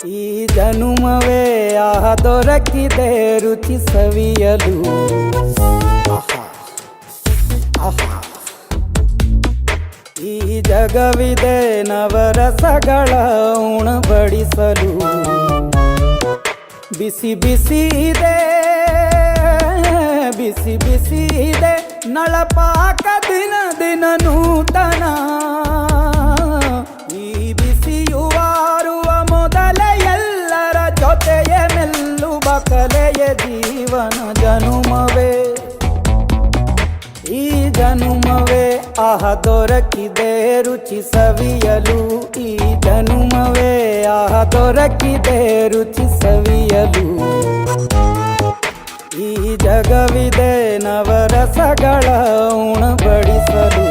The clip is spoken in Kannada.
ಈ ಜನುಮವೇ ಆಹ ದೊರಕಿದೆ ರುಚಿ ಸವಿಯಲು. ಈ ಜಗವಿದೆ ನವರಸಗಳ ಉಣಬಡಿಸಲು. ಬಿಸಿ ಬಿಸಿ ಇದೆ, ಬಿಸಿ ಬಿಸಿ ಇದೆ ನಳಪಾಕ ದಿನ ದಿನ ನೂತನ. ಈ ಬಿಸಿಯುವಾರುವ ಮೊದಲೇ ಎಲ್ಲರ ಜೊತೆಯ ಮೆಲ್ಲುವ ಕಲೆಯ ಜೀವನ ಜನುಮವೇ. ಈ ಜನುಮವೇ ಆಹ ದೊರಕಿದೆ ರುಚಿ ಸವಿಯಲು. ಈ ಜನುಮವೇ ಆಹ ದೊರಕಿದೆ ರುಚಿ ಸವಿಯಲು. ಈ ಜಗವಿದೆ ನವರಸಗಳ ಉಣಬಡಿಸಲು.